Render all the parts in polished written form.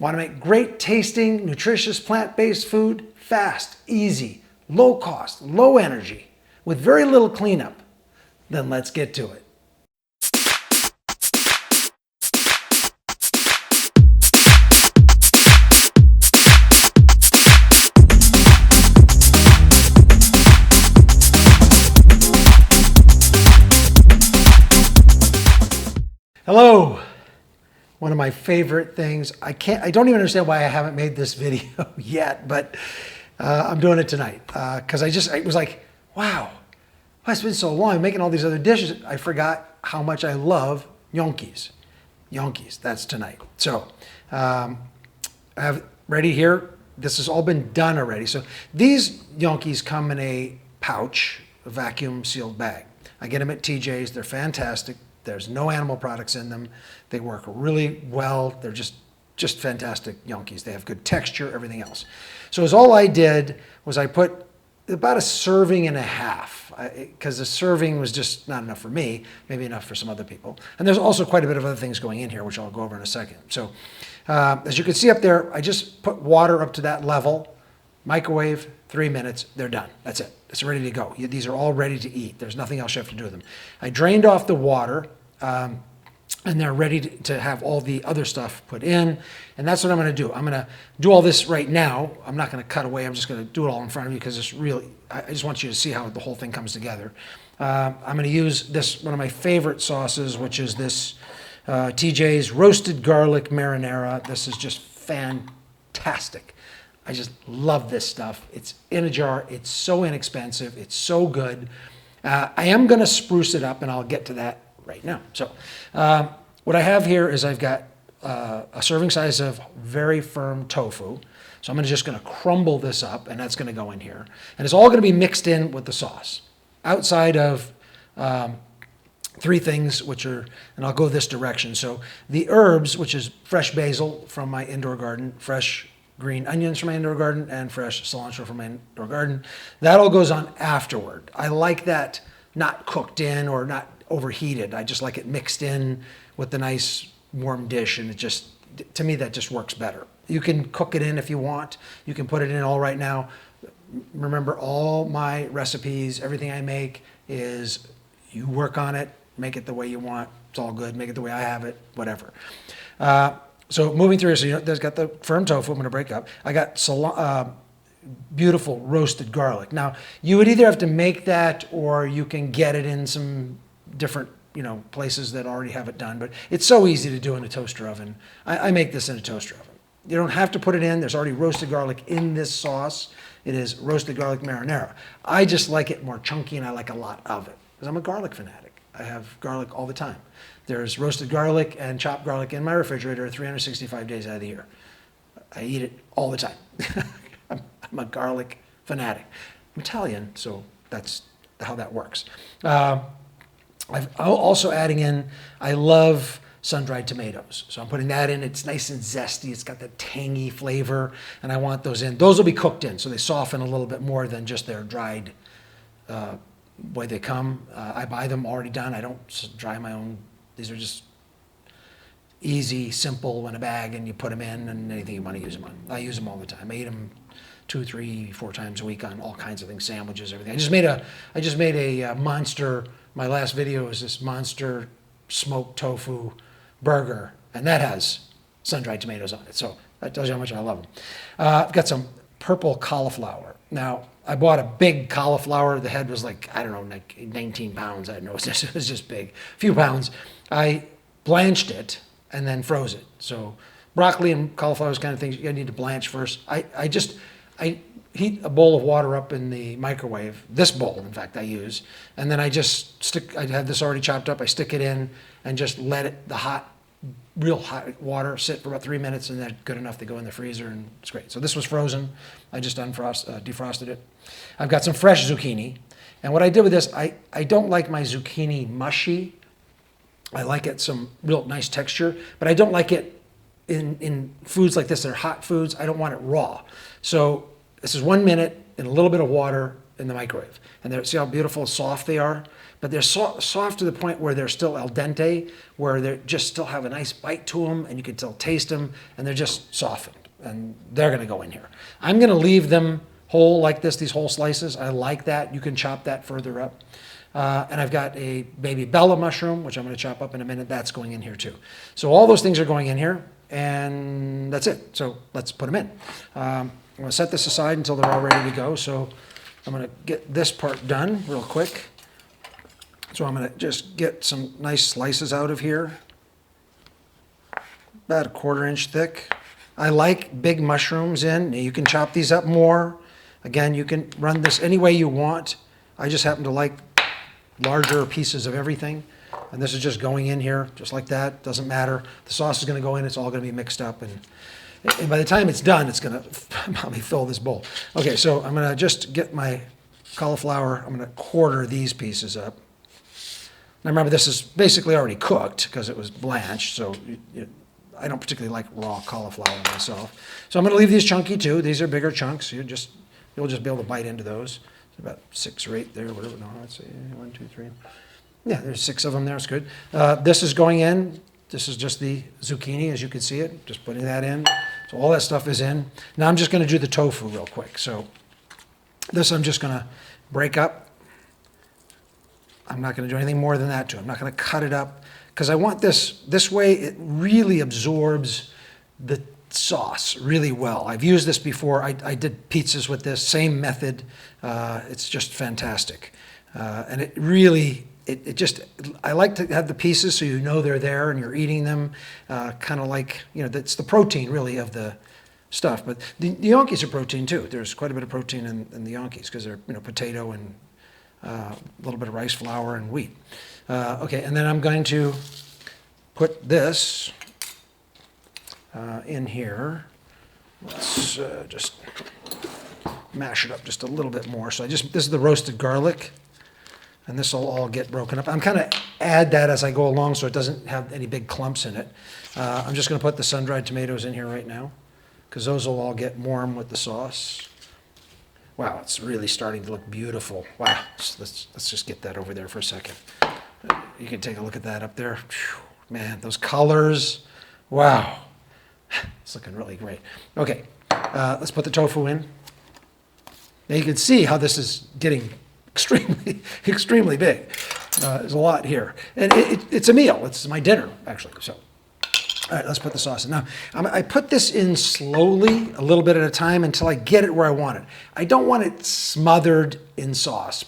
Want to make great tasting, nutritious, plant-based food fast, easy, low cost, low energy, with very little cleanup? Then let's get to it. Hello. One of my favorite things. I don't even understand why I haven't made this video yet, but I'm doing it tonight because I was like, wow, it's been so long making all these other dishes. I forgot how much I love gnocchis. Gnocchis, that's tonight. So I have ready here. This has all been done already. So these gnocchis come in a pouch, a vacuum sealed bag. I get them at TJ's. They're fantastic. There's no animal products in them. They work really well. They're just fantastic gnocchis. They have good texture, everything else. So all I did was I put about a serving and a half, because the serving was just not enough for me, maybe enough for some other people. And there's also quite a bit of other things going in here, which I'll go over in a second. So as you can see up there, I just put water up to that level, microwave, 3 minutes, they're done. That's it. It's ready to go. These are all ready to eat. There's nothing else you have to do with them. I drained off the water, and they're ready to have all the other stuff put in. And that's what I'm going to do. I'm going to do all this right now. I'm not going to cut away. I'm just going to do it all in front of you because it's really, I just want you to see how the whole thing comes together. I'm going to use this, one of my favorite sauces, which is this TJ's roasted garlic marinara. This is just fantastic. I just love this stuff. It's in a jar. It's so inexpensive. It's so good. I am going to spruce it up, and I'll get to that right now. So what I have here is I've got a serving size of very firm tofu. So I'm just going to crumble this up, and that's going to go in here. And it's all going to be mixed in with the sauce. Outside of three things, which are, and I'll go this direction. So the herbs, which is fresh basil from my indoor garden, fresh green onions from my indoor garden, and fresh cilantro from my indoor garden. That all goes on afterward. I like that not cooked in or not overheated. I just like it mixed in with the nice warm dish, and it just, to me, that just works better. You can cook it in if you want. You can put it in all right now. Remember, all my recipes, everything I make is you work on it, make it the way you want. It's all good. Make it the way I have it, whatever. So moving through, so there's got the firm tofu I'm going to break up. I got beautiful roasted garlic. Now, you would either have to make that or you can get it in some different places that already have it done, but it's so easy to do in a toaster oven. I make this in a toaster oven. You don't have to put it in. There's already roasted garlic in this sauce. It is roasted garlic marinara. I just like it more chunky, and I like a lot of it because I'm a garlic fanatic. I have garlic all the time. There's roasted garlic and chopped garlic in my refrigerator 365 days out of the year. I eat it all the time. I'm a garlic fanatic. I'm Italian, so that's how that works. I'm also adding in, I love sun-dried tomatoes. So I'm putting that in. It's nice and zesty. It's got that tangy flavor, and I want those in. Those will be cooked in, so they soften a little bit more than just their dried way they come. I buy them already done. I don't dry my own. These are just easy, simple in a bag, and you put them in and anything you want to use them on. I use them all the time. I eat them 2, 3, 4 times a week on all kinds of things, sandwiches, everything. I just made a monster. My last video is this monster smoked tofu burger, and that has sun-dried tomatoes on it. So that tells you how much I love them. I've got some purple cauliflower. Now, I bought a big cauliflower. The head was like, I don't know, like 19 pounds. I don't know, it was just big, a few pounds. I blanched it and then froze it. So broccoli and cauliflower is kind of things you need to blanch first. I heat a bowl of water up in the microwave. This bowl, in fact, I use. And then I have this already chopped up. I stick it in and just let it, real hot water sit for about 3 minutes, and that's good enough to go in the freezer, and it's great. So this was frozen. I just defrosted it. I've got some fresh zucchini. And what I did with this, I don't like my zucchini mushy. I like it some real nice texture, but I don't like it in foods like this that are hot foods. I don't want it raw. So this is 1 minute in a little bit of water, in the microwave. And see how beautiful, soft they are? But they're soft to the point where they're still al dente, where they just still have a nice bite to them, and you can still taste them, and they're just softened. And they're going to go in here. I'm going to leave them whole like this, these whole slices. I like that. You can chop that further up. And I've got a baby Bella mushroom, which I'm going to chop up in a minute. That's going in here too. So all those things are going in here, and that's it. So let's put them in. I'm going to set this aside until they're all ready to go. So I'm going to get this part done real quick. So I'm going to just get some nice slices out of here, about a 1/4 inch thick. I like big mushrooms in. You can chop these up more. Again, you can run this any way you want. I just happen to like larger pieces of everything. And this is just going in here, just like that. Doesn't matter. The sauce is going to go in. It's all going to be mixed up. And by the time it's done, it's going to probably fill this bowl. Okay, so I'm going to just get my cauliflower. I'm going to 1/4 these pieces up. Now remember, this is basically already cooked because it was blanched, so I don't particularly like raw cauliflower myself. So I'm going to leave these chunky too. These are bigger chunks. You'll just be able to bite into those. It's about 6 or 8 there, whatever. No, let's see, 1, 2, 3. Yeah, there's 6 of them there. It's good. This is going in. This is just the zucchini, as you can see it. Just putting that in. So all that stuff is in. Now I'm just going to do the tofu real quick. So this I'm just going to break up. I'm not going to do anything more than that to it. I'm not going to cut it up because I want this way it really absorbs the sauce really well. I've used this before. I did pizzas with this, same method. It's just fantastic. And it really, I like to have the pieces so you know they're there and you're eating them. Kind of like, that's the protein really of the stuff. But the gnocchis are protein too. There's quite a bit of protein in the gnocchis because they're potato and a little bit of rice flour and wheat. Okay, and then I'm going to put this in here. Let's just mash it up just a little bit more. So this is the roasted garlic, and this will all get broken up. I'm kind of add that as I go along so it doesn't have any big clumps in it. I'm just going to put the sun-dried tomatoes in here right now because those will all get warm with the sauce. Wow, it's really starting to look beautiful. Wow, let's just get that over there for a second. You can take a look at that up there. Whew, man, those colors. Wow, it's looking really great. Okay, let's put the tofu in. Now you can see how this is getting extremely, extremely big. There's a lot here. And it's a meal. It's my dinner, actually. So, all right, let's put the sauce in. Now, I put this in slowly, a little bit at a time, until I get it where I want it. I don't want it smothered in sauce.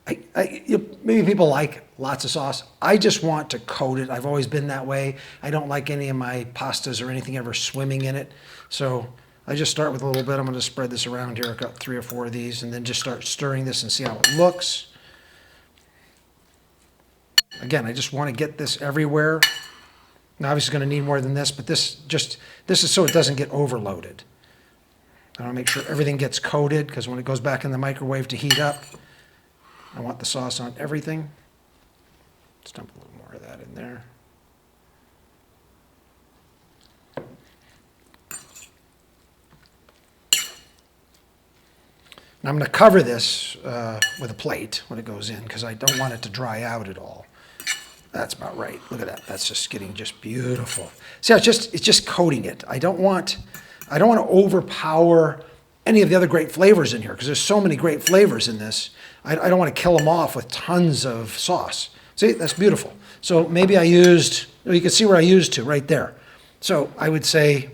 Maybe people like lots of sauce. I just want to coat it. I've always been that way. I don't like any of my pastas or anything ever swimming in it. So I just start with a little bit. I'm going to spread this around here. I've got 3 or 4 of these, and then just start stirring this and see how it looks. Again, I just want to get this everywhere. Now, obviously, going to need more than this, but this is so it doesn't get overloaded. I want to make sure everything gets coated because when it goes back in the microwave to heat up, I want the sauce on everything. Let's dump a little more of that in there. Now, I'm going to cover this with a plate when it goes in because I don't want it to dry out at all. That's about right. Look at that. That's just getting just beautiful. See, it's just coating it. I don't want to overpower any of the other great flavors in here because there's so many great flavors in this. I don't want to kill them off with tons of sauce. See, that's beautiful. So maybe you can see where I used to right there. So I would say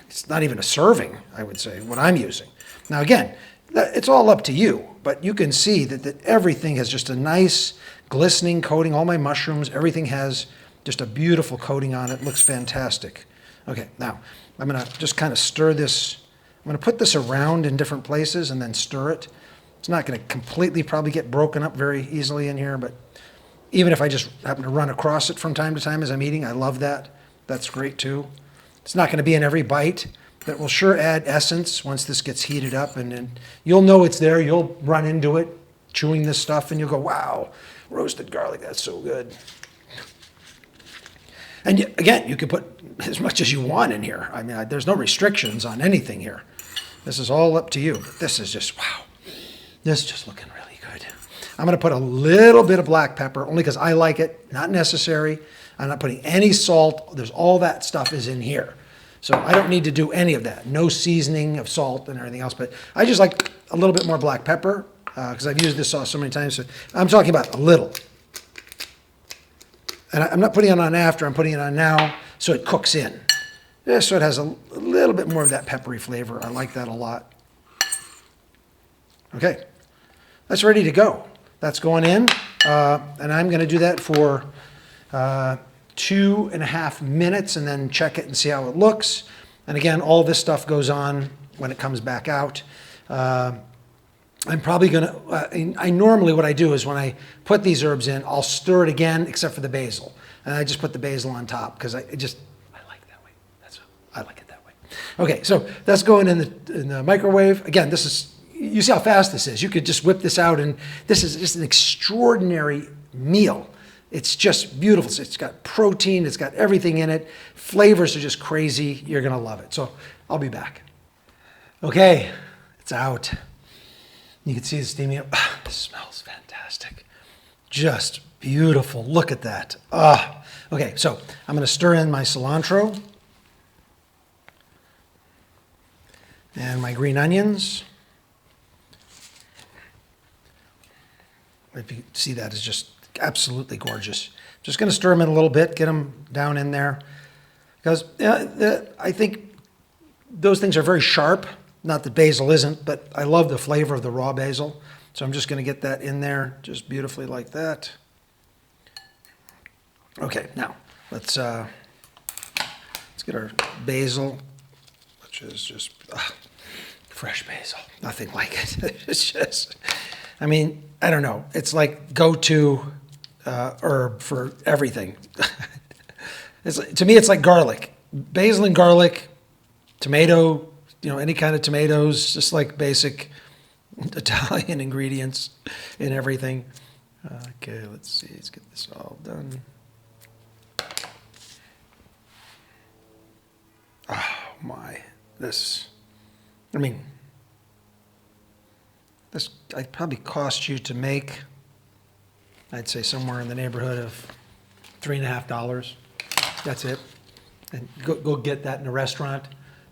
it's not even a serving, I would say, what I'm using. Now again, it's all up to you, but you can see that everything has just a nice glistening coating. All my mushrooms, everything has just a beautiful coating on it. Looks fantastic. Okay, now I'm going to just kind of stir this. I'm going to put this around in different places and then stir it. It's not going to completely probably get broken up very easily in here, but even if I just happen to run across it from time to time as I'm eating, I love that. That's great too. It's not going to be in every bite, but we'll sure add essence once this gets heated up, and then you'll know it's there. You'll run into it, chewing this stuff, and you'll go, wow, roasted garlic, that's so good. And again, you can put as much as you want in here. I mean, there's no restrictions on anything here. This is all up to you. But this is just, wow. This is just looking really good. I'm going to put a little bit of black pepper, only because I like it, not necessary. I'm not putting any salt. There's all that stuff is in here. So I don't need to do any of that. No seasoning of salt and everything else, but I just like a little bit more black pepper because I've used this sauce so many times. So I'm talking about a little. And I'm not putting it on after, I'm putting it on now so it cooks in. Yeah, so it has a little bit more of that peppery flavor. I like that a lot. Okay, that's ready to go. That's going in, and I'm going to do that for 2.5 minutes and then check it and see how it looks. And again, all this stuff goes on when it comes back out. I'm probably going to, I normally what I do is when I put these herbs in, I'll stir it again except for the basil. And I just put the basil on top because I like that way. I like it that way. Okay, so that's going in the microwave. Again, this is, you see how fast this is. You could just whip this out and this is just an extraordinary meal. It's just beautiful. It's got protein, it's got everything in it. Flavors are just crazy. You're gonna love it. So I'll be back. Okay, it's out. You can see it steaming up. It smells fantastic. Just beautiful. Look at that. Okay, so I'm gonna stir in my cilantro and my green onions. If you see that, is just absolutely gorgeous. Just going to stir them in a little bit, get them down in there. Because I think those things are very sharp. Not that basil isn't, but I love the flavor of the raw basil. So I'm just going to get that in there just beautifully like that. Okay, now let's get our basil, which is just fresh basil. Nothing like it. It's just, I mean, I don't know. It's like go-to herb for everything. To me, it's like garlic. Basil and garlic, tomato, any kind of tomatoes, just like basic Italian ingredients in everything. Okay, let's see. Let's get this all done. Oh, my. This I'd probably cost you to make, I'd say somewhere in the neighborhood of $3.50. That's it. And go get that in a restaurant.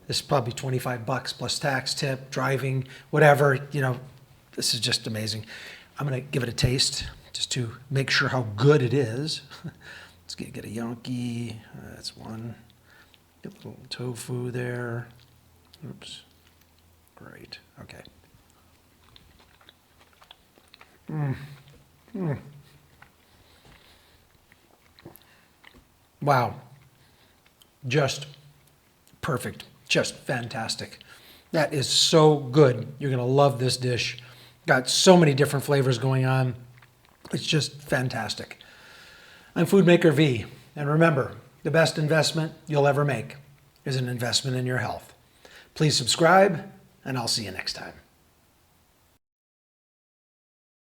This is probably $25 plus tax, tip, driving, whatever. This is just amazing. I'm gonna give it a taste just to make sure how good it is. Let's get a gnocchi. That's one. Get a little tofu there. Oops. Great. Okay. Wow. Just perfect. Just fantastic. That is so good. You're going to love this dish. Got so many different flavors going on. It's just fantastic. I'm FOODMAKER V. And remember, the best investment you'll ever make is an investment in your health. Please subscribe, and I'll see you next time.